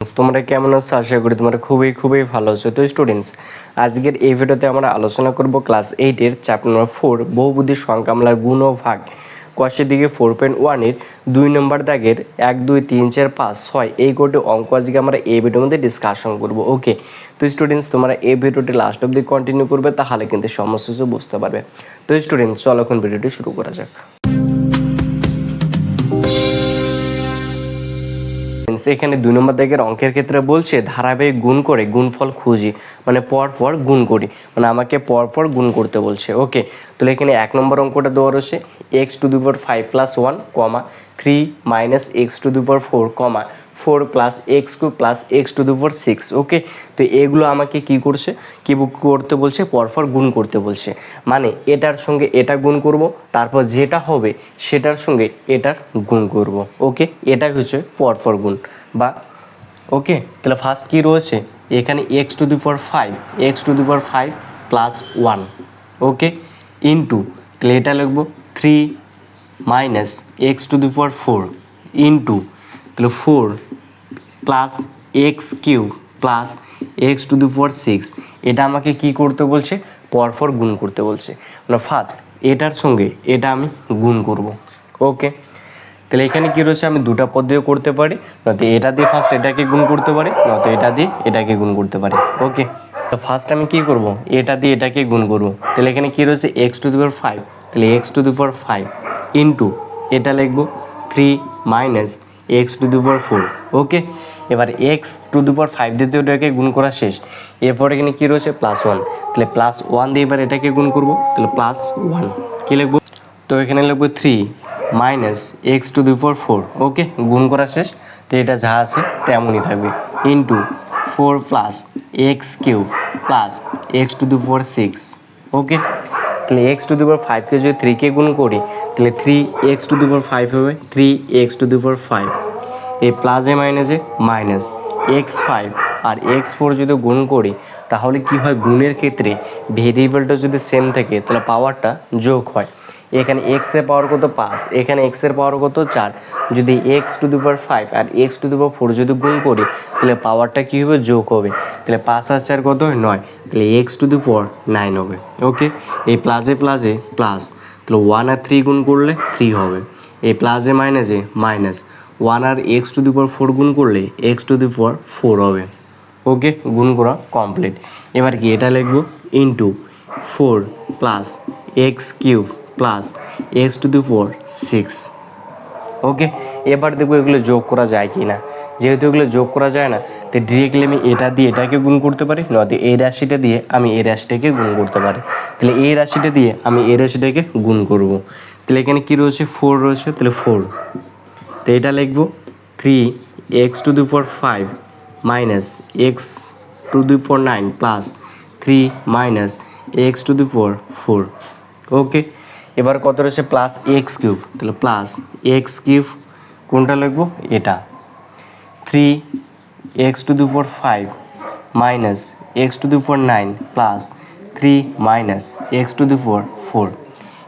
তোমরা কেমন আছো? আশা করি তোমরা খুবই ভালো আছো। তো স্টুডেন্টস, আজকের এই ভিডিওতে আমরা আলোচনা করব ক্লাস 8 এর চ্যাপ্টার নম্বর 4 বহুপদী সংখ্যামালার গুণ ও ভাগ কোয়েশ্চেন দিকে 4.1 এর 2 নম্বর দাগের 1 2 3 4 5 6 এই কোটি অঙ্ক আজকে আমরা এই ভিডিওর মধ্যে ডিসকাশন করব। ওকে, তো স্টুডেন্টস তোমরা এই ভিডিওটি লাস্ট অবধি কন্টিনিউ করবে, তাহলে কিন্তু সমস্ত কিছু বুঝতে পারবে। তো স্টুডেন্টস, চলো এখন ভিডিওটি শুরু করা যাক। এখানে 2 নম্বর দাগের অঙ্কের ক্ষেত্রে বলছে ধারাবাহিক গুণ করে গুণফল খুঁজি, মানে পরপর গুণ করি, মানে আমাকে পরপর গুণ করতে বলছে। ওকে, তাহলে এখানে 1 নম্বর অঙ্কটা দেওয়া রয়েছে x⁵ 5 + 1, 3 - x⁴ 4 + x³ + x⁴ 6। Okay, তো এগুলো আমাকে কি করতে বলছে? পরপর গুণ করতে বলছে, মানে এটার সঙ্গে এটা গুণ করব, তারপর যেটা হবে সেটার সঙ্গে এটার গুণ করব। ওকে, এটাই হচ্ছে পরপর গুণ বা ওকে। তাহলে ফার্স্ট কি রয়েছে এখানে x⁵ + 1। ওকে, ইন্টু, তাহলে এটা লিখবো 3 - x⁴ ইন্টু, তাহলে 4 + x³ + x⁴ 6। এটা আমাকে কি করতে বলছে? পরপর গুণ করতে বলছে, মানে ফার্স্ট এটার সঙ্গে এটা আমি গুণ করব। ওকে, তাহলে এখানে কি রয়েছে? আমি দুটো পদ্ধতিও করতে পারি, নয়তো এটা দিয়ে ফার্স্ট এটাকে গুণ করতে পারি, নয়তো এটা দিয়ে এটাকে গুণ করতে পারি। ওকে, তো ফার্স্ট আমি কি করব? এটা দিয়ে এটাকে গুণ করব। তাহলে এখানে কি রয়েছে? x⁵, তাহলে x⁵ ইন্টু এটা লিখবো 3 - x⁴। ওকে, এবার x⁵ দিয়ে এটাকে গুণ করা শেষ। এরপর এখানে কি রয়েছে? +1, তাহলে +1 দিয়ে এবার এটাকে গুণ করব, তাহলে +1 কি লিখবো? তো এখানে লিখবো 3 - x⁴। ওকে, গুণ করা শেষ, তো এটা যা আছে তেমনই থাকবে, ইন্টু 4 + x³ + x⁴ 6। ওকে, তাহলে x⁵কে যদি 3 কে গুণ করি, তাহলে 3x⁵ হবে 3x⁵। এই প্লাসে মাইনাসে মাইনাস x5 আর x4 যদি গুণ করি, তাহলে কি হয়? গুণের ক্ষেত্রে ভেরিয়েবলটা যদি সেম থাকে তাহলে পাওয়ারটা যোগ হয়। এখানে x এর পাওয়ার কত? 5, এখানে x এর পাওয়ার কত? 4। যদি x⁵ আর x⁴ যদি গুণ করি, তাহলে পাওয়ারটা কি হবে? যোগ হবে। তাহলে 5 আর 4 কত হয়? 9, তাহলে x⁴ 9 হবে। ওকে, এই প্লাসে প্লাসে প্লাস, তাহলে 1 আর 3 গুণ করলে 3 হবে। এই প্লাসে মাইনাসে মাইনাস, 1 আর x⁴ গুণ করলে x⁴ হবে। ওকে, গুণ করা কমপ্লিট। এবার কি এটা লিখবো? Into 4 + x³ + x⁴ 6। ওকে, এবার দেখবো এগুলো যোগ করা যায় কি না। যেহেতু এগুলো যোগ করা যায় না, তো ডিরেক্টলি আমি এটা দিয়ে এটাকে গুণ করতে পারি, নয়তো এই রাশিটা দিয়ে আমি এই রাশিটাকে গুণ করতে পারি। তাহলে এই রাশিটা দিয়ে আমি এই রাশিটাকে গুণ করব। তাহলে এখানে কি রয়েছে? 4 রয়েছে, তাহলে 4, তো এটা লিখবো 3x⁵ - x⁴ 9 + 3 - x⁴ 4। ওকে, এবার কত রয়েছে? +x³, তাহলে +x³ কোনটা লিখবো? এটা 3x⁵ - x⁴ 9 + 3 - x⁴ 4।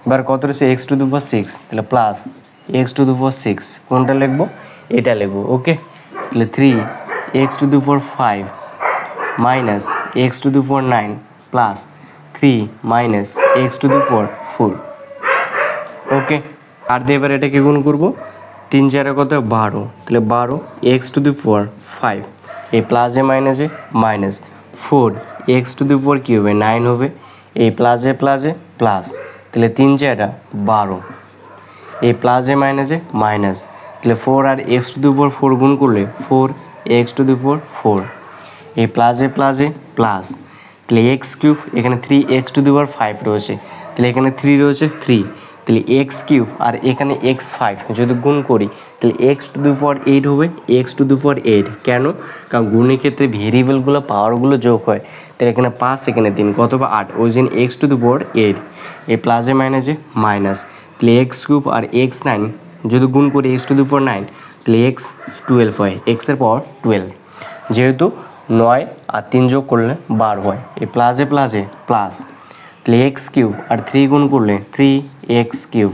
এবার কত রয়েছে? x⁴ 6, তাহলে +x⁴ 6 কোনটা লিখবো? এটা লিখবো। ওকে, তাহলে 3x⁵ - x⁴ 9 + 3 - x⁴ 4। ওকে, আর দিয়ে এবার এটাকে গুণ করবো, 3 4 কত? 12, তাহলে 12 x⁵, এই প্লাসে মাইনাসে মাইনাস 4 x⁴ কী হবে? 9 হবে। এই প্লাসে প্লাসে প্লাস, তাহলে 3 4 12, এই প্লাসে মাইনাসে মাইনাস, তাহলে 4 আর x⁴ গুণ করলে 4 x⁴ 4, এই প্লাসে প্লাসে প্লাস, তাহলে x³ এখানে 3x⁵ রয়েছে, তাহলে এখানে 3 রয়েছে 3, তাহলে x³ আর এখানে x5 যদি গুণ করি, তাহলে x⁴ 8 হবে, x⁴ 8 কেন? কারণ গুণের ক্ষেত্রে ভেরিয়েবলগুলো পাওয়ারগুলো যোগ হয়। তাহলে এখানে 5, এখানে 3, কত হবে? 8, ওই জন্য x⁴ 8, এই প্লাসে মাইনাসে মাইনাস, তাহলে x³ আর x9 যদি গুণ করি x⁴ 9, তাহলে x12 হয়, x এর পাওয়ার 12। যেহেতু 9 আর 3 যোগ করলে 12 হয়, এই প্লাসে প্লাসে প্লাস, তাহলে x³ আর 3 গুণ করলে 3x³,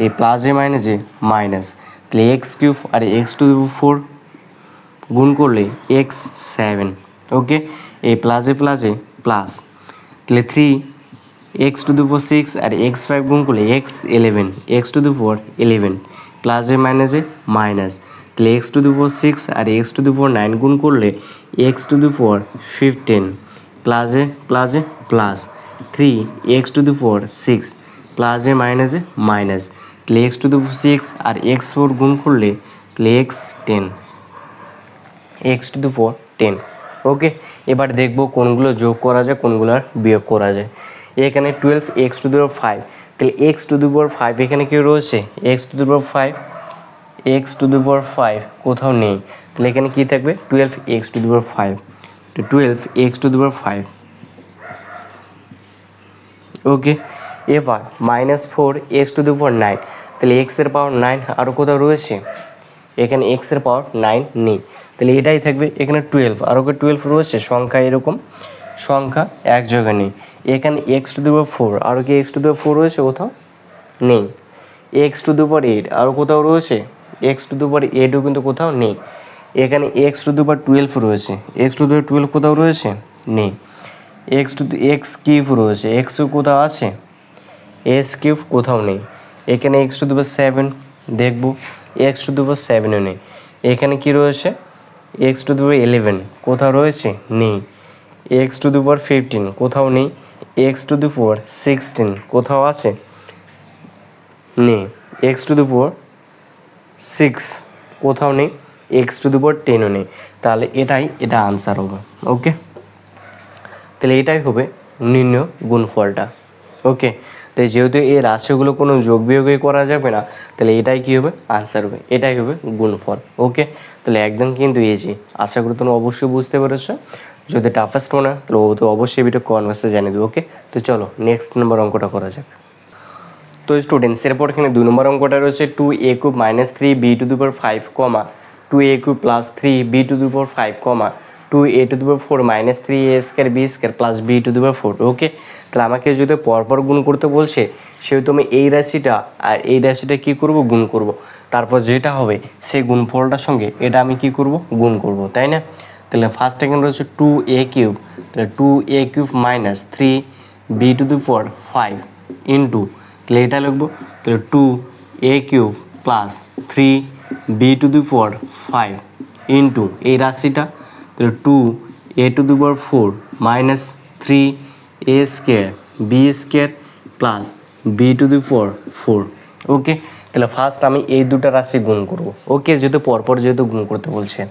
এই প্লাসে মাইনাসে মাইনাস, তাহলে x³ আর x⁴ গুণ করলে এক্স 7, ওকে, এই প্লাসে প্লাসে প্লাস, তাহলে 3x⁴ আর x5 গুণ করলে x11, x⁴11 প্লাসে মাইনাসে মাইনাস, তাহলে x⁴ আর x⁴9 গুণ করলে x⁴15 প্লাসে প্লাসে প্লাস, 3x⁴6 প্লাসে মাইনাসে মাইনাস, তাহলে x⁴ আর x4 গুণ করলে তাহলে x10, ওকে। এবার দেখব কোনগুলো যোগ করা যায় কোনগুলো বিয়োগ করা যায়। এখানে 12x⁵, তাহলে x⁵ এখানে কি রয়েছে, x⁵ কোথাও নেই, তাহলে এখানে কি থাকবে 12x⁵, 12x⁵, ওকে। এবার -4x⁴9, তাহলে x-এর পাওয়ার 9 আরও কোথাও রয়েছে, এখানে x-এর পাওয়ার 9 নেই, তাহলে এটাই থাকবে। এখানে 12 আরও 12 রয়েছে, সংখ্যা এরকম সংখ্যা এক জায়গায় নেই। এখানে x⁴ আরও কি x⁴ রয়েছে, কোথাও নেই। x⁴8 আরও কোথাও রয়েছে, x⁴8ও কিন্তু কোথাও নেই। এখানে x⁴12 রয়েছে, x⁴12 কোথাও রয়েছে, নেই। x³ রয়েছে, x কোথাও আছে, x³ কোথাও নেই। এখানে x⁵7 দেখব, x⁵7ও নেই। এখানে কি রয়েছে, x⁵11 কোথাও রয়েছে, নেই। x⁵15 কোথাও নেই। x⁴16 কোথাও আছে, নেই। x⁴6 কোথাও নেই, x⁴10ও নেই। তাহলে এটা আনসার হবে, ওকে। তাহলে এটাই হবে নির্ণয় গুণফলটা, ওকে। তাই যেহেতু এই রাশিগুলো কোনো যোগ বিয়োগই করা যাবে না, তাহলে এটাই কী হবে, আনসার হবে, এটাই হবে গুণফল, ওকে। তাহলে একদম কিন্তু ইজি, আশা করি তোমরা অবশ্যই বুঝতে পেরেছো। যদি টাফেস্ট মনে হয় তাহলে ও তো অবশ্যই ভিডিও কমেন্ট মেসেজে জানিয়ে দেবে, ওকে। তো চলো নেক্সট নম্বর অঙ্কটা করা যাক। তো স্টুডেন্টস, এরপর এখানে 2 নম্বর অঙ্কটা রয়েছে 2a³ - 3b⁵, 2a³ + 3b⁵, 2a⁴ - 3a² b² ওকে। তাহলে আমাকে যদি পরপর গুণ করতে বলছে, সেহেতু আমি এই রাশিটা আর এই রাশিটা কী করব, গুণ করব। তারপর যেটা হবে সেই গুণফলটার সঙ্গে এটা আমি কি করব, গুণ করব, তাই না। তাহলে ফার্স্ট এখানে রয়েছে 2a³, তাহলে 2a³ - 3b⁵ ইন্টু, তাহলে এটা লিখবো, তাহলে 2a³ + 3b⁵ ইন্টু এই রাশিটা, তাহলে 2a⁴ - 3a² b² plus b⁴ ওকে। তাহলে ফার্স্ট আমি এই দুটো রাশি গুণ করব, ওকে, যেহেতু পরপর যেহেতু গুণ করতে বলছে।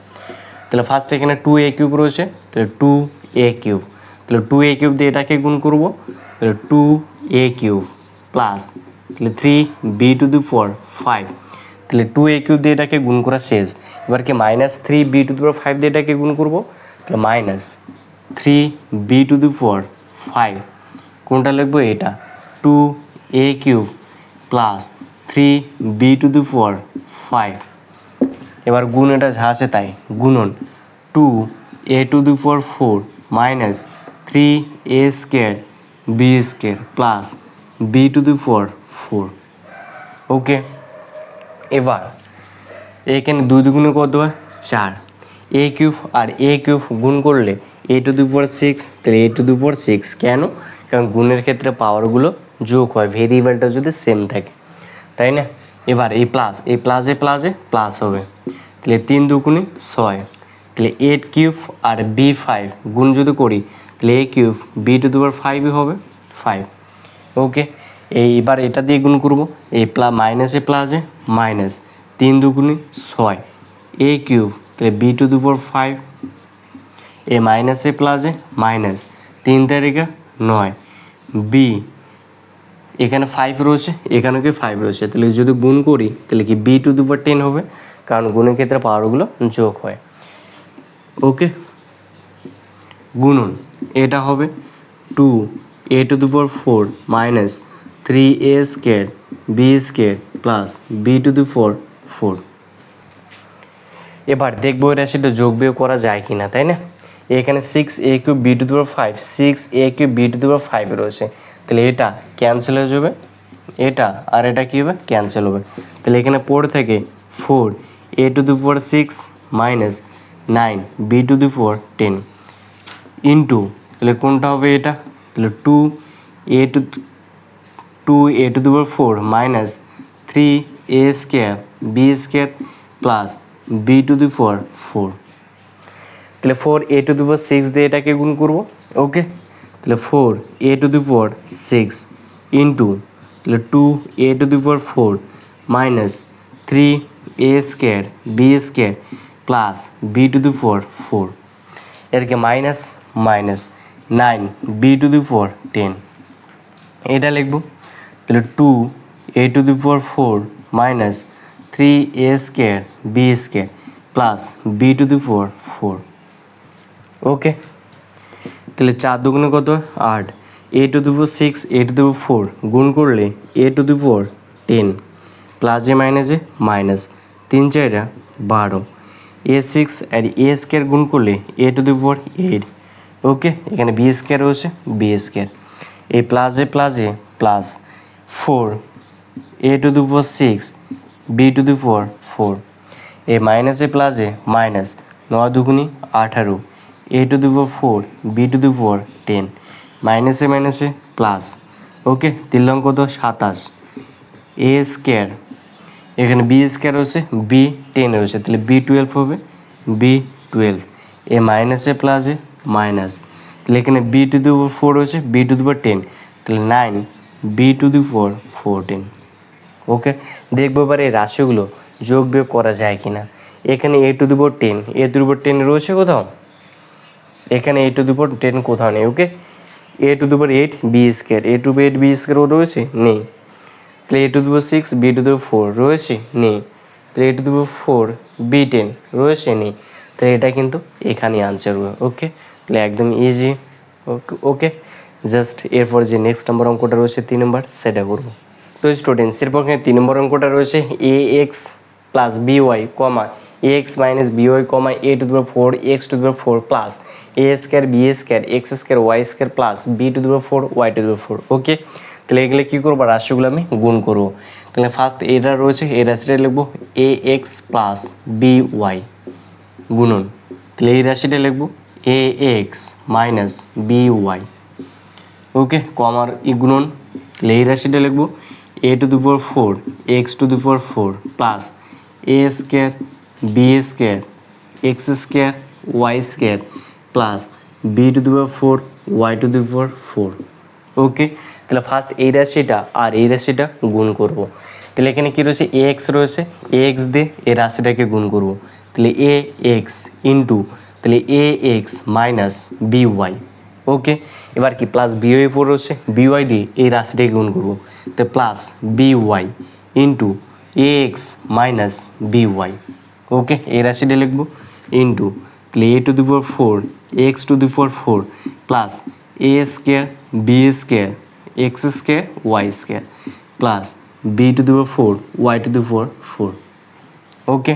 তাহলে ফার্স্ট এখানে 2a³ রয়েছে, তাহলে 2a³, তাহলে 2a³ দিয়ে এটাকে গুণ করব, তাহলে 2a³ প্লাস, তাহলে 3b⁵, তাহলে 2a³ দিয়ে এটাকে গুণ করা শেষ। এবার কি -3b⁵ দিয়ে এটাকে গুণ করব, তাহলে -3b⁵, কোনটা লিখবো, এটা 2a³ প্লাস 3b⁵। এবার গুণ এটা যা আছে তাই, গুণন 2a⁴ minus 3a² b² plus b⁴ ওকে। এবার এখানে 2 দুগুণে কত হয়, 4, a³ আর a³ গুণ করলে a⁴ 6, তাহলে a⁴ 6 কেন, কারণ গুণের ক্ষেত্রে পাওয়ারগুলো যোগ হয়, ভেরিয়েবলটা যদি সেম থাকে, তাই না। এবার এই প্লাসে প্লাসে প্লাস হবে, তাহলে 3 দুগুণে 6, তাহলে a³ আর b5 গুণ যদি করি, তাহলে a³ b⁵ হবে 5, ওকে। এইবার এটা দিয়ে গুণ করব, এই মাইনাসে প্লাসে মাইনাস, 3 দুগুণে 6, a³, তাহলে b⁵, এ মাইনাসে প্লাসে মাইনাস, 3 তারিখে 9, বি এখানে 5 রয়েছে, এখানেও কি 5 রয়েছে, তাহলে যদি গুণ করি তাহলে কি b⁻10 হবে, কারণ গুণের ক্ষেত্রে পাওয়ারগুলো যোগ হয়, ওকে। গুণন এটা হবে 2a⁴ minus 3a² b² plus b⁴। এবার দেখবো এটা সেটা যোগ বিয়োগ করা যায় কি না, তাই না। এখানে 6a³ b⁵, 6a³ b⁵ রয়েছে, তাহলে এটা ক্যান্সেল হয়ে যাবে, এটা আর এটা কী হবে, ক্যান্সেল হবে। তাহলে এখানে পড়ে থেকে 4a⁴ 6 minus 9 B to the power 10 into তাহলে কোনটা হবে এটা, তাহলে 2 A to the power 4 minus 3 A square B square plus B to the power 4। তাহলে 4 এ টু দি পাওয়ার 6 দিয়ে এটাকে গুণ করব। ওকে, তাহলে 4 A to the power 6 into তাহলে 2 A to the power 4 minus 3 A square B square plus B to the power 4, এরকে minus minus 9 B to the power 10 এটা লিখব। তাহলে 2 A to the power 4 minus 3 A square B square plus B to the power 4। Okay, তাহলে 4 দুগুণে কত 8, এ to the power 6 A to the power 4 গুণ করলে A to the power 10 plus A minus 3 4 12, A 6 আর A square গুণ করলে A to the power 8। Okay, এখানে B square রয়েছে বি স্কোয়ার, এই plus A plus 4 A to the power 6 B to the power 4, A মাইনাসে প্লাসে minus 9 দুগুণি 18 A to the power 4 B to the power 10 মাইনাসে plus. Okay, 3 long কত 27 এ square, এখানে B square রয়েছে B 10 রয়েছে, তাহলে বি 12 হবে বি 12, এ মাইনাসে প্লাসে মাইনাস, তাহলে এখানে বি টু দি পাওয়ার 4 রয়েছে বি টু দি পাওয়ার 10, তাহলে 9 বি টু দি পাওয়ার 14। ওকে, দেখবো এবার এই রাশিগুলো যোগ বিয়োগ করা যায় কিনা। এখানে A to the power 10 A to the power 10 রয়েছে কোথাও, এখানে এ টু দি পাওয়ার 10 কোথাও নেই। Okay, A to the power 8 B square A to the 8 B square ও রয়েছে নেই, তাহলে A to the power 6 B to the power 4 রয়েছে নেই, তাহলে A to the power 4 B 10 রয়েছে নেই, তাহলে এটা কিন্তু এখানেই আনসার হবে। ওকে, তাহলে একদম ইজি। ওকে, জাস্ট এরপর যে নেক্সট নাম্বার অঙ্কটা রয়েছে 3 নম্বর সেটা করবো। তো স্টুডেন্টস এরপর 3 নম্বর অঙ্কটা রয়েছে A X plus B Y comma A X minus B Y comma A to the power 4 X to the power 4 plus A square B square x square Y square plus B to the power 4 Y to the power 4। Okay, তাহলে এগুলো কী করবো, রাশিগুলো আমি গুণ করবো। তাহলে first এটা রয়েছে এই রাশিটা লিখবো A X plus B Y গুণন, তাহলে এই রাশিটা লিখবো A X minus B Y. Okay, কমার গুণন, তাহলে এই রাশিটা লিখবো A to the power 4 X to the power 4 plus A square B square x square Y square plus B to the power 4 Y to the power 4। Okay, তাহলে first এই রাশিটা আর এই রাশিটা গুণ করব। তাহলে এখানে কী রয়েছে এ এক্স রয়েছে, এ এক্স দিয়ে এই রাশিটাকে গুণ করব, তাহলে এ এক্স ইন্টু তাহলে A X minus B Y. ওকে, এবার কি প্লাস বি ওয়াই 4 রয়েছে বি ওয়াই দিয়ে এই রাশিটাকে গুণ করব, তো plus B Y into A X minus B Y. Okay, এই রাশিটা লিখব ইন্টু তাহলে A to the power 4 X to the power 4 plus A square B square x square Y square plus B to the power 4 Y to the power 4। Okay,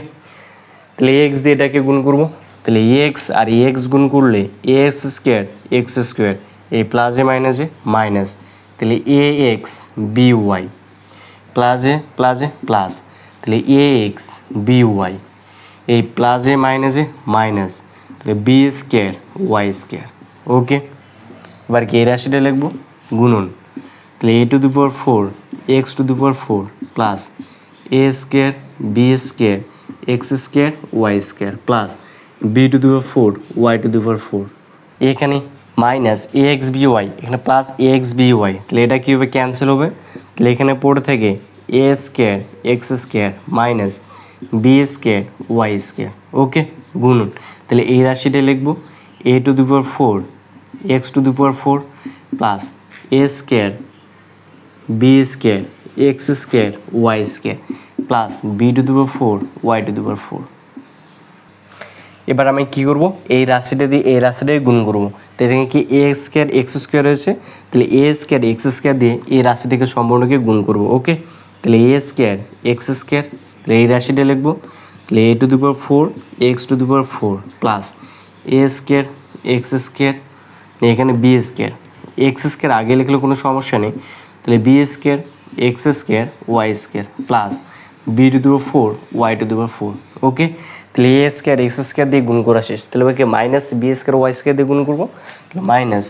তাহলে X দিয়ে এটাকে গুণ করবো, তাহলে এক্স আর এক্স গুণ করলে x square এই প্লাসে মাইনাস, তাহলে এ এক্স বি ওয়াই প্লাসে প্লাস, তাহলে এ এক্স বি ওয়াই এই প্লাসে মাইনাস, তাহলে B square Y square. Okay, এবার কি এই রাশিটা লিখবো গুণন, তাহলে A to the power 4 X to the power 4 plus A square B square x square Y square plus B to the power 4 Y to the power 4। এখানে minus A X B Y এখানে plus এ X B Y, তাহলে এটা কী হবে cancel হবে, তাহলে এখানে পড়ে থেকে A square x square minus B square Y square. Okay, গুণন, তাহলে এই রাশিটা লিখবো A to the power 4 X to the power 4 plus A square B square x square Y square plus B to the power 4 Y to the power 4। এবার আমি কী করবো, এই রাশিটা দিয়ে এই রাশিটাই গুণ করবো, তো এখানে কি এ স্কোয়ার এক্স স্কোয়ার রয়েছে, তাহলে এ স্কোয়ার এক্স স্কোয়ার দিয়ে এই রাশিটাকে সম্পূর্ণকে গুণ করবো। ওকে, তাহলে এ স্কোয়ার এক্স স্কোয়ার, তাহলে এই রাশিটা লিখবো, তাহলে A to the power 4 X to the power 4 plus A square x square, এখানে বি স্কোয়ার এক্স স্কোয়ার আগে লিখলে কোনো সমস্যা নেই, তাহলে B square x square Y square plus B to the power 4 Y to the power 4। Okay, তাহলে A square x square দিয়ে গুণ করা শেষ, তাহলে কি minus B square Y square দিয়ে গুণ করবো, তাহলে minus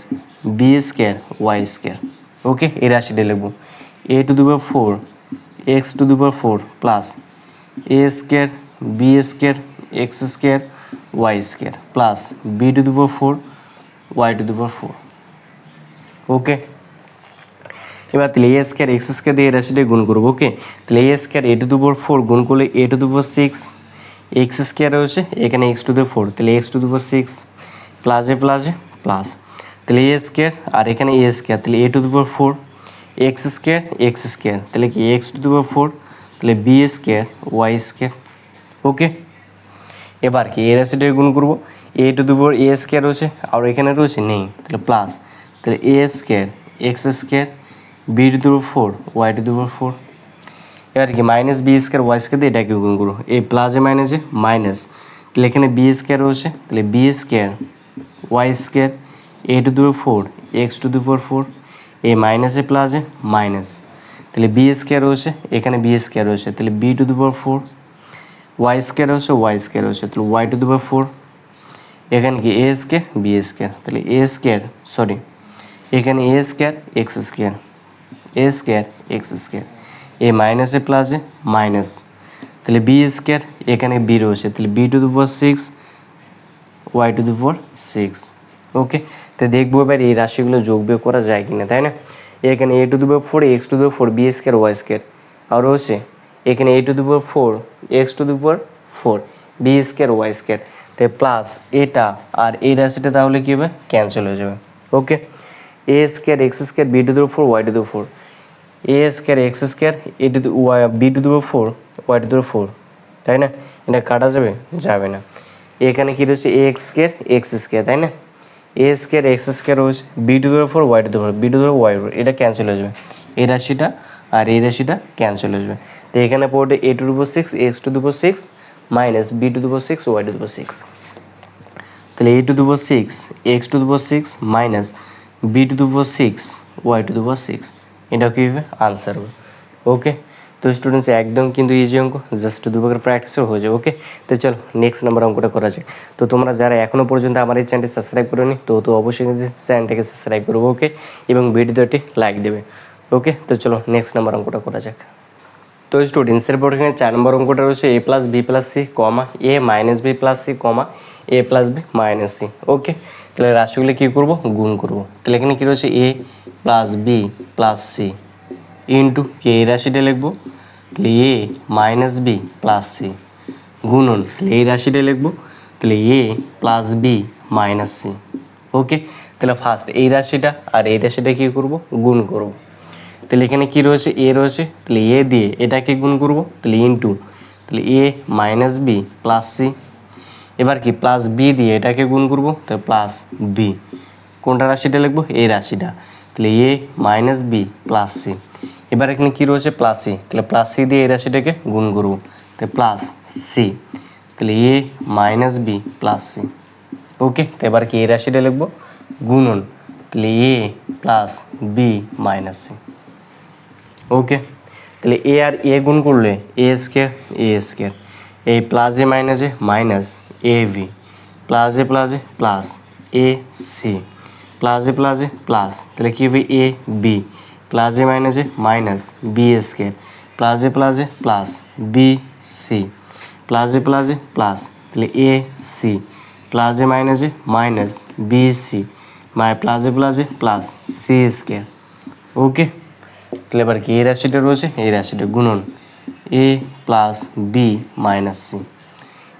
B square Y square. Okay, এই রাশিটা লিখবো A to the power 4 X to the power 4 plus A square B square x square Y square plus B to the power 4 Y to the power 4। Okay, এবার তাহলে A square x square দিয়ে এই রাশিটা গুণ করবো। ওকে, তাহলে A square A to the power 4 গুণ করলে A to the power 6 X square রয়েছে, এখানে এক্স টু দি 4 তাহলে এক্স টু দি পাওয়ার 6 প্লাসে প্লাস, তাহলে এ স্কোয়ার আর এখানে এ স্কোয়ার তাহলে A to the power 4 x square তাহলে কি এক্স টু দি পাওয়ার 4 তাহলে B square Y square. Okay, এবার কি এ রাশিটা গুণ করবো, এ to the power A square রয়েছে আর এখানে রয়েছে নেই, তাহলে প্লাস, তাহলে A square x square B to the power 4 Y to the power 4। এবার কি minus B square Y square দিয়ে এটাকে গুণ করবো, এই প্লাসে মাইনাসে মাইনাস, তাহলে এখানে বি স্কোয়ার রয়েছে তাহলে B square Y square A to the power 4 X to the power 4 এই মাইনাসে প্লাসে মাইনাস, তাহলে বি স্কোয়ার রয়েছে এখানে বি স্কোয়ার রয়েছে তাহলে B to the power 4 y square রয়েছে তাহলে ওয়াই টু দি পাওয়ার 4 এখানে কি এ স্কোয়ার বি স্কোয়ার তাহলে এ স্কোয়ার এখানে এ স্কোয়ার এক্স স্কোয়ার এ মাইনাসে প্লাসে মাইনাস, তাহলে বি স্কোয়ার এখানে বি রয়েছে তাহলে B to the power 6 Y to the power 6। Okay, তো দেখবো এবার এই রাশিগুলো যোগ বিয়োগ করা যায় কিনা, তাই না। এখানে A to the power 4 X to the power 4 B square Y square আর রয়েছে এখানে A to the power 4 X to the power 4 B square Y square, তাই প্লাস এটা আর এই রাশিটা তাহলে কী হবে ক্যান্সেল হয়ে যাবে। Okay, A square x square B to the power 4 Y to the power 4 A square x square A to the Y B to the power 4 Y to the power 4, তাই না, এটা কাটা যাবে না। এখানে কী রয়েছে এ এক্স স্কোয়ার তাই না, এ স্কোয়ার এক্স স্কোয়ার রয়েছে b to the power 4 Y to the power b to the power y, এটা ক্যান্সেল হয়ে যাবে, এই রাশিটা আর এই রাশিটা ক্যান্সেল হয়ে যাবে। তো এখানে পড়বে A to the power 6 X to the power 6 minus B to the power 6 Y to the power 6, তাহলে A to the power 6 X to the power 6 minus B to the power 6 Y to the power 6, এটা কী হবে answer হবে। ওকে, তো students একদম কিন্তু easy অঙ্ক, just দুভাগের প্র্যাকটিসও হয়ে যাবে। ওকে, তো চলো নেক্সট নাম্বার অঙ্কটা করা যায়। তো তোমরা যারা এখনও পর্যন্ত আমার এই চ্যানেলটি সাবস্ক্রাইব করেনি তো অবশ্যই কিন্তু চ্যানেলটাকে সাবস্ক্রাইব করবো। ওকে, এবং ভিডিওটি লাইক দেবে। ওকে, তো চলো নেক্সট নাম্বার অঙ্কটা করা যাক। তো স্টুডেন্টসের পর এখানে 4 নম্বর অঙ্কটা রয়েছে A plus B plus c comma A minus B plus c comma A plus B minus C. Okay, তাহলে রাশিগুলো কী করবো গুণ করবো, তাহলে এখানে কী রয়েছে A plus B plus C into কে এই রাশিটা লিখবো, তাহলে A minus B plus C গুণন, তাহলে এই রাশিটা লিখবো, তাহলে A plus B minus C. Okay, তাহলে ফার্স্ট এই রাশিটা আর এই রাশিটা কী করবো গুণ করবো, তাহলে এখানে কী রয়েছে এ রয়েছে তাহলে এ দিয়ে এটাকে গুণ করবো তাহলে ইন্টু, তাহলে A minus B plus C, এবার কি প্লাস বি দিয়ে এটাকে গুণ করবো তাহলে প্লাস বি, কোনটা রাশিটা লিখবো এই রাশিটা, তাহলে A minus B plus C, এবার এখানে কী রয়েছে প্লাস সি তাহলে প্লাস সি দিয়ে এই রাশিটাকে গুণ করবো তাহলে প্লাস সি, তাহলে A minus B plus C. ওকে, তো এবার কি এই রাশিটা লিখবো গুণন, তাহলে A plus B minus C. Okay, তাহলে এ আর এ গুণ করলে এ স্কোয়ার এই প্লাসে মাইনাসে মাইনাস এ বি প্লাসে প্লাস এ সি প্লাসে প্লাস, তাহলে কী হবে এ বি প্লাসে মাইনাসে মাইনাস বি স্কোয়ার প্লাসে প্লাস বি সি প্লাসে প্লাস, তাহলে এ সি প্লাসে মাইনাসে মাইনাস বি সি প্লাসে প্লাস সি স্কোয়ার। ওকে, তাহলে এবার কি এই রাশিটা রয়েছে এই রাশিটা গুণন এ প্লাস বি মাইনাস সি,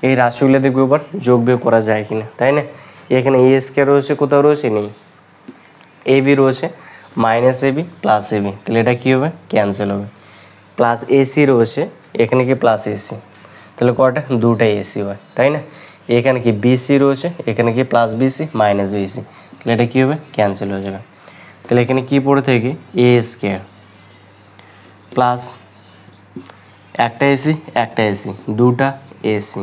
এই রাশিগুলো দেখবো এবার যোগ বিয়োগ করা যায় কিনা, তাই না। এখানে এ স্কোয়ার রয়েছে কোথাও রয়েছে নেই, এ বি রয়েছে minus A B plus A B, তাহলে এটা কী হবে ক্যান্সেল হবে, প্লাস এসি রয়েছে এখানে কি প্লাস এসি, তাহলে কটা দুটাই এসি হয়, তাই না। এখানে কি বিসি রয়েছে এখানে কি প্লাস বিসি মাইনাস বিসি, তাহলে এটা কী হবে ক্যান্সেল হয়ে যাবে, তাহলে এখানে কী পড়ে থাকে এ স্কোয়ার প্লাস একটা এসি দুটা এসি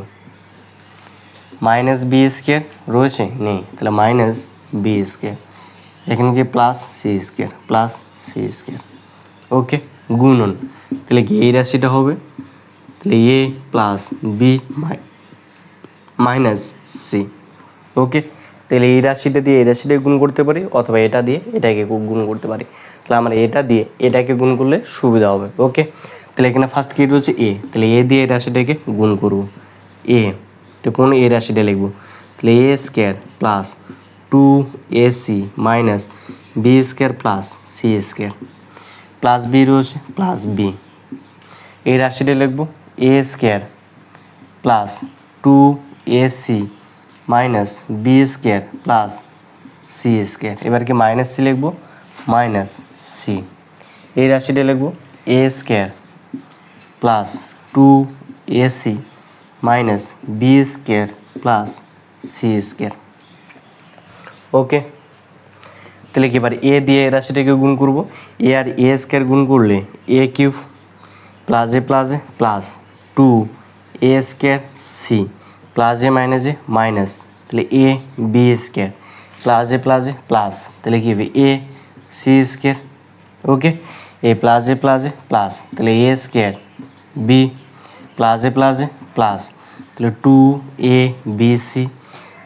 মাইনাস বি স্কোয়ার রয়েছে নেই, তাহলে মাইনাস বি স্কোয়ার এখানে কি প্লাস সি স্কোয়ার। ওকে, গুণন, তাহলে কি এই রাশিটা হবে তাহলে A plus B minus C. Okay, তাহলে এই রাশিটা দিয়ে এই রাশিটাকে গুণ করতে পারি, অথবা এটা দিয়ে এটাকে গুণ করতে পারি। তাহলে আমরা এটা দিয়ে এটাকে গুণ করলে সুবিধা হবে। ওকে, তাহলে এখানে ফার্স্ট কি রয়েছে এ, তাহলে এ দিয়ে এই রাশিটাকে গুণ করব। এ তো কোন এই রাশিটা লিখব, তাহলে A square plus 2ac minus B square plus C square, plus B রয়েছে প্লাস বি। এই রাশিটা লিখব A square plus 2ac minus B square plus C square, এবার কি মাইনাস সি লিখব, মাইনাস সি। এই রাশিটা লিখব A square plus 2ac minus B square plus C square. Okay, তাহলে কি এবার এ দিয়ে এই রাশিটাকে গুণ করব, এ আর এ স্কোয়ার গুণ করলে A cube plus A plus 2a square C plus A minus, তাহলে A B square plus A plus, তাহলে কি হবে A C square. Okay, A plus তাহলে A square B plus A plus, তাহলে 2abc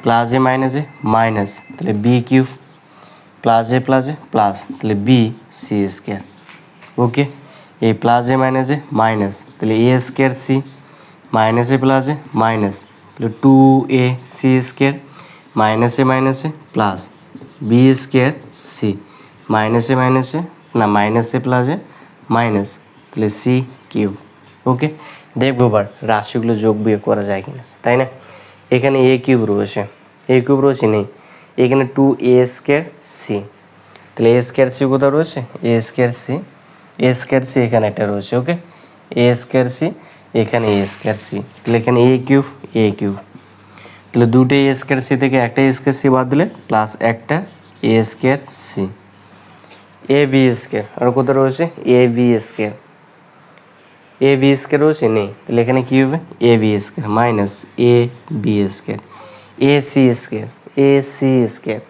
plus A minus, তাহলে B cube plus A plus, তাহলে B C square. Okay, A plus A minus, তাহলে A square C minus A minus, তাহলে 2ac square minus A plus B square C minus A না minus A minus, তাহলে C cube. Okay, দেখবো এবার রাশিগুলো যোগ বিয়োগ করা যায় কিনা, তাই না? এখানে এ কিউব রয়েছে নেই, এখানে 2a স্কোয়ার সি, তাহলে এ স্কোয়ার সি কোথাও রয়েছে, এ স্কোয়ার সি এখানে একটা রয়েছে। ওকে, এ স্কোয়ার সি এখানে এ স্কোয়ার সি, তাহলে এখানে এ কিউব, তাহলে দুটো এ স্কোয়ার সি থেকে একটা এ স্কোয়ার সি বাদ দিলে প্লাস একটা এ স্কোয়ার সি, এ বি স্কোয়ার আর কোথাও রয়েছে এ বি স্কোয়ার, রয়েছে নেই, তাহলে এখানে কী হবে A B square minus A B square, A C square,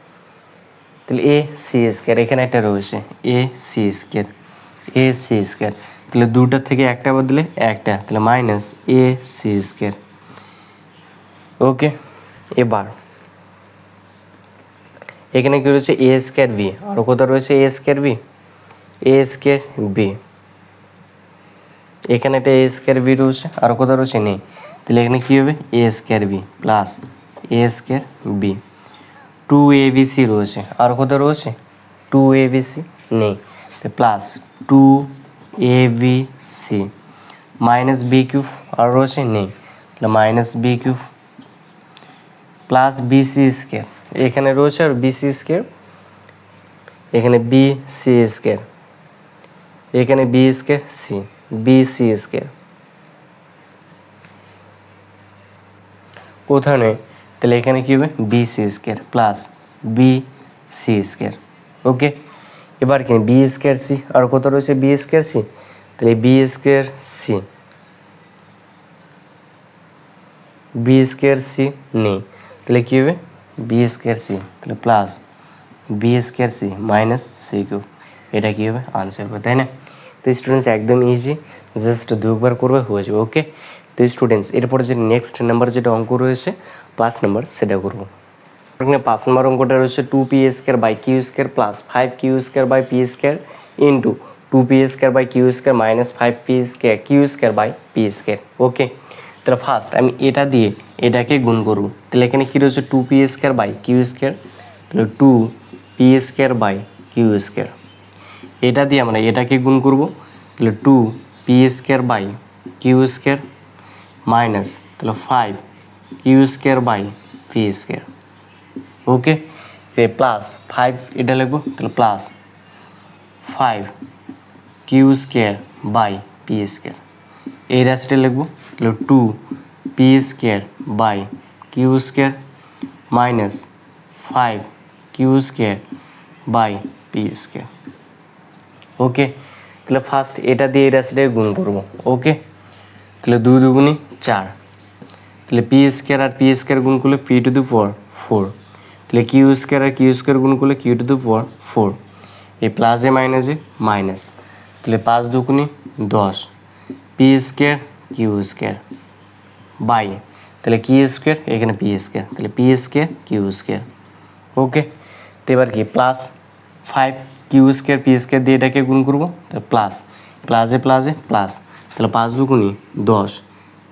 তাহলে এ সি স্কোয়ার এখানে একটা রয়েছে এ সি স্কোয়ার, তাহলে দুটার থেকে একটা বাদ দিলে একটা, তাহলে মাইনাস এ সি স্কোয়ার। ওকে, এবার এখানে কি রয়েছে এ স্কোয়ার বি, আর কোথাও রয়েছে এ স্কোয়ার বি, এখানে একটা এ স্কোয়ার বি রয়েছে, আর কোথাও রয়েছে নেই, তাহলে এখানে কী হবে a square B plus A square b, 2abc রয়েছে, আর কোথাও রয়েছে 2abc নেই, plus 2abc minus b cube আর রয়েছে নেই, তাহলে minus b cube plus b c square, এখানে রয়েছে আর বিসি স্কোয়ার, এখানে বি সি স্কোয়ার, এখানে B square c b c square কোথাও নেই, তাহলে এখানে কী হবে b c square plus b C square. Okay, এবার কি বি স্কোয়ার সি আর কোথাও রয়েছে বি স্কোয়ার সি, তাহলে বি স্কোয়ার সি নেই, তাহলে কী হবে বি স্কোয়ার সি, তাহলে plus B square C minus c cube, এটা কী হবে আনসার হবে, তাই না? তো স্টুডেন্টস একদম ইজি, জাস্ট দুবার করবে হয়ে যাবে। ওকে, তো স্টুডেন্টস এরপরে যে নেক্সট নাম্বার যেটা অঙ্ক রয়েছে 5 নাম্বার সেটা করবো। এখানে 5 নম্বর অঙ্কটা রয়েছে 2p square by q square plus 5q square by p square into 2p square by q square minus 5p square q square by p square. Okay, তাহলে ফার্স্ট আমি এটা দিয়ে এটাকে গুণ করব, তাহলে এখানে কী রয়েছে 2p square by q square, তাহলে 2p square by q square, এটা দিয়ে আমরা এটাকে গুণ করব, তাহলে 2p square by q square minus তাহলে 5q square by p square. Okay, plus 5 এটা লিখবো, তাহলে plus 5q square by p square, এই রাশিটা লিখবো, তাহলে 2p square by q square minus 5q square by p square. Okay, তাহলে first এটা দিয়ে এই রাশিটাকে গুণ করবো। ওকে, তাহলে 2 দুগুণি 4, তাহলে পি স্কোয়ার আর পি স্কোয়ার গুণ করলে পি টু দি পাওয়ার 4, তাহলে কিউ স্কোয়ার আর কিউ স্কোয়ার গুণ করলে কিউ টু দি পাওয়ার 4, এই প্লাসে মাইনাস, তাহলে 5 দুগুণি 10 p square q square by, তাহলে কি স্কোয়ার, এখানে পি স্কোয়ার, তাহলে p square q square. Okay, তো এবার কি plus 5 q square p square দিয়ে এটাকে গুণ করবো, তাহলে প্লাস প্লাসে প্লাসে প্লাস, তাহলে 5 দুগুণি 10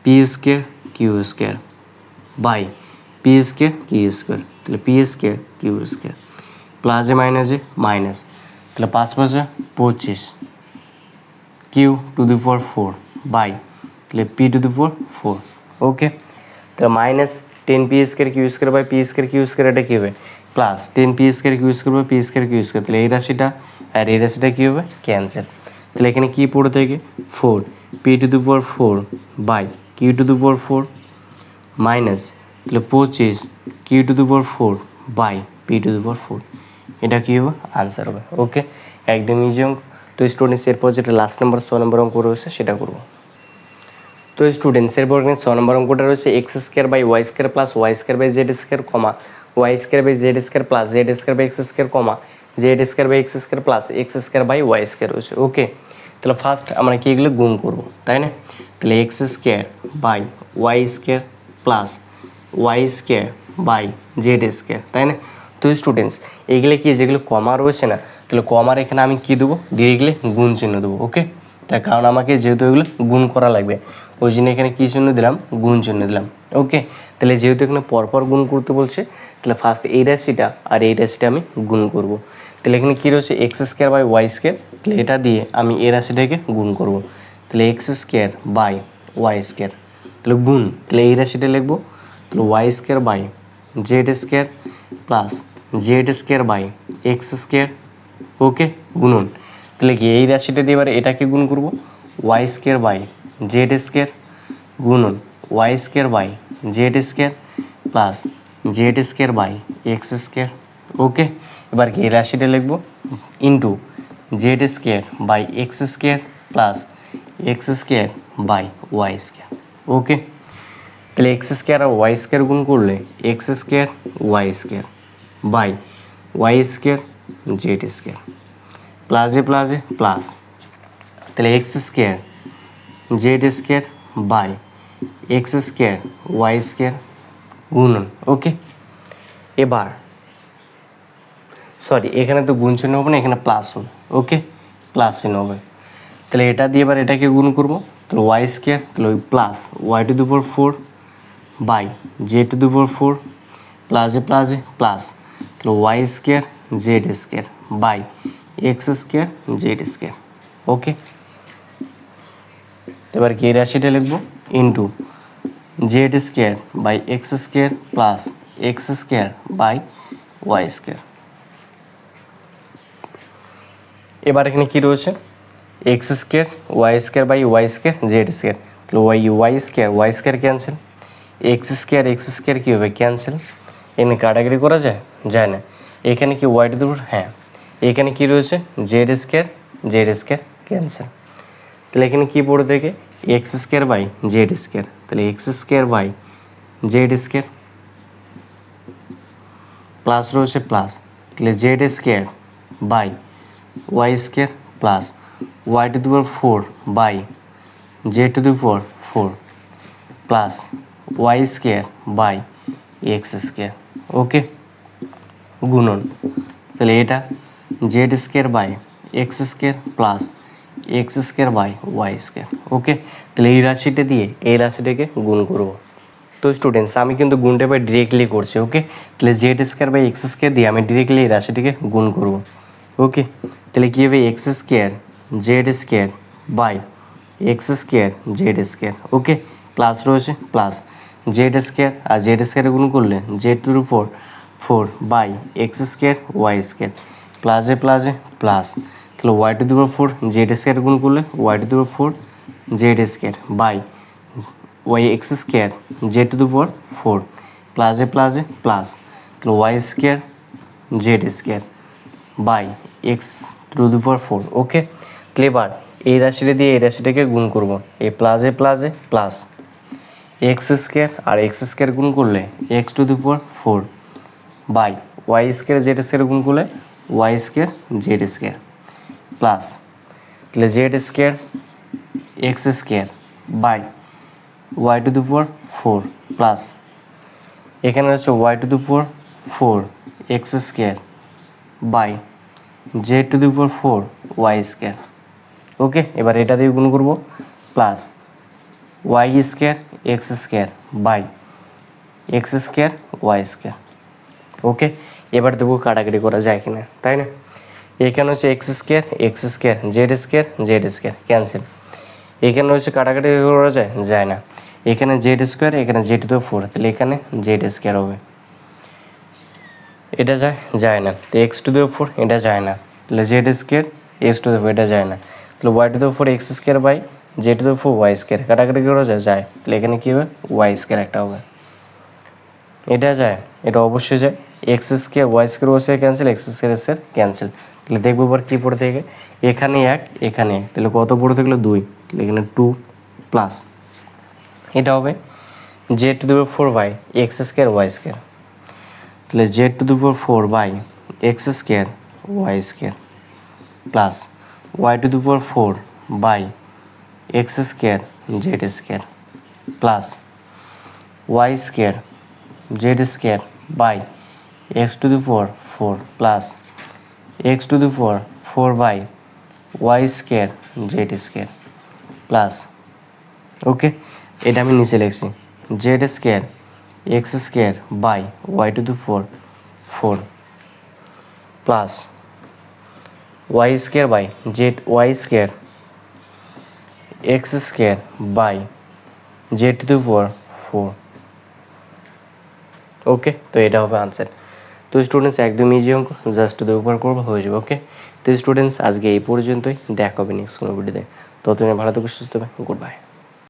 p square q square by p square q square, তাহলে পি স্কোয়ার কিউ স্কোয়ার প্লাসে মাইনাসে মাইনাস, তাহলে 5 5 25 q to the power 4 by, তাহলে p to the power 4। Okay, তাহলে minus 10 p square q square by p square q square, এটা কী হবে plus 10 p square q square by p square q square, তাহলে এই রাশিটা আর এই রাশিটা কী হবে ক্যান্সেল। তাহলে এখানে কী পড়ে থাকে 4 p to the power 4 by q to the power 4 minus, তাহলে 25 q to the power 4 by p to the power 4, এটা কী হবে আনসার হবে। ওকে, একদম ইজি অঙ্ক। তো স্টুডেন্টস এরপর যেটা লাস্ট নাম্বার 6 নম্বর অঙ্ক রয়েছে সেটা করবো। তো স্টুডেন্টস এরপর এখানে 6 নম্বর অঙ্কটা রয়েছে x square by y square plus y square by z square comma y square by z square plus z square by x square comma z square by x square plus x square by y square রয়েছে। Okay, তাহলে first আমরা কি এগুলো গুণ করবো, তাই না? তাহলে x square by y square plus y square by z square, তাই না? তো স্টুডেন্টস এগুলো কি যেগুলো কমা রয়েছে না, তাহলে কমার এখানে আমি কি দেবো ডিরেক্টলি গুণ চিহ্ন দেবো। ওকে, তার কারণ আমাকে যেহেতু এগুলো গুণ করা লাগবে ওই জন্য এখানে কী চিহ্ন দিলাম গুণ চিহ্ন দিলাম। ওকে, তাহলে যেহেতু এখানে পরপর গুণ করতে বলছে তাহলে ফার্স্ট এই রাশিটা আর এই রাশিটা আমি গুণ করব। তাহলে এখানে কী রয়েছে x square by y square, তাহলে এটা দিয়ে আমি এই রাশিটাকে গুণ করব। তাহলে x square by y square, তাহলে গুণ, তাহলে এই রাশিটা লিখবো, তাহলে y square by z square plus z square by x square. Okay, গুণন, তাহলে কি এই রাশিটা দিয়ে এবার এটাকে গুণ করব y square by z square গুণন y square by z square plus z square by x square. Okay, এবার কি এই রাশিটা লিখব into z square by x square plus x square by y square. Okay, তাহলে এক্স স্কোয়ার আর y square গুণ করলে x square Y square by y square z square প্লাসে প্লাসে প্লাস, তাহলে x square z square by x square Y square গুণন। ওকে, এবার sorry এখানে তো গুণ চিহ্ন হবে না, এখানে প্লাস হবে। ওকে, প্লাস চিহ্ন হবে, তাহলে এটা দিয়ে এবার এটাকে গুণ করব, তাহলে ওয়াই স্কোয়ার, তাহলে ওই plus y to the power 4 by z to the power 4 প্লাসে প্লাসে প্লাস, তাহলে y square z square by x square z square. Okay, এবার কি রাশিটা লিখব into z square by x square plus x square by y square. এবার এখানে কি রয়েছে x square Y square by y square z square, তাহলে y square cancel, x square কী হবে ক্যান্সেল, এখানে কাটাকাটি করা যায় যায় না, এখানে কি ওয়াই টু দি পাওয়ার, হ্যাঁ এখানে কি রয়েছে জেড স্কোয়ার ক্যান্সেল, তাহলে এখানে কি পড়ে থাকে x square by z square, তাহলে x square by z square plus রয়েছে প্লাস, তাহলে z square by y square plus y to the power 4 by z to the power 4 plus y square by x square. Okay, গুণন, তাহলে এটা z square by x square plus x square by y square. Okay, তাহলে এই রাশিটা দিয়ে এই রাশিটাকে গুণ করব। তো স্টুডেন্টস আমি কিন্তু গুণটা এবার ডিরেক্টলি করছি। ওকে, তাহলে z square by x square দিয়ে আমি ডিরেক্টলি এই রাশিটাকে গুণ করব। ওকে, তাহলে কী হবে x square z square by x square z square. Okay, plus রয়েছে প্লাস জেড স্কোয়ার আর জেড স্কোয়ারে গুণ করলে z to the power 4 by x square Y square প্লাসে প্লাসে প্লাস, তাহলে y to the power 4 z square গুণ করলে y to the power 4 z square by y x square z to the power 4 প্লাসে প্লাসে প্লাস, তাহলে y square z square by x to the power 4। Okay, তাহলে এবার এই রাশিটা দিয়ে এই রাশিটাকে গুণ করব, এই প্লাসে প্লাসে প্লাস এক্স স্কোয়ার আর এক্স স্কোয়ার গুণ করলে x to the power 4 by y square z square গুণ করলে y square z square plus, তাহলে z square x square by y to the power 4 plus এখানে হচ্ছে y to the power 4 x square by z to the power 4 y square. Okay, এবার এটা দিয়ে গুণ করবো plus y square x square by x square Y square. Okay, এবার দেবো কাটাকাটি করা যায় কিনা, তাই না? এখানে হচ্ছে x square z square cancel. এখানে হচ্ছে কাটাকাটি করা যায়, যায় না। এখানে জেড স্কোয়ার, এখানে জেড টু 4, তাহলে এখানে জেড স্কোয়ার হবে। এটা যায়, যায় না। তো এক্স টু 4 এটা যায় না, তাহলে জেড স্কোয়ার এক্স টু 4 এটা যায় না, তাহলে y to 4 x square by z to 4 y square. কাটাকাটি করা যায়, যায়। তাহলে এখানে কী হবে, ওয়াই স্কোয়ার একটা হবে। এটা যায়, এটা অবশ্যই যায়। X square Y square cancel, x square cancel. তাহলে দেখবো এবার কী পড়ে থেকে, এখানে 1 এখানে 1, তাহলে কত পড়ে থাকলো 2, তাহলে এখানে 2 প্লাস এটা হবে z to 4 by x square Y square, তাহলে z to 4 by x square Y square plus y to 4 by x square z square plus y square z square by x to 4 plus x to 4 by y square z square plus, okay, এটা আমি নিচে লিখছি z square x square by y to 4 plus y square by z y square x square by z to 4। Okay, তো এটা হবে answer. তো students একদম easy অঙ্ক, জাস্ট উপর করবো হয়ে যাবে। ওকে, তো স্টুডেন্টস আজকে এই পর্যন্তই, দেখা হবে নেক্সট কোনো ভিডিওতে। ততদিনে ভালো থাকো, সুস্থ হবে, গুড বাই।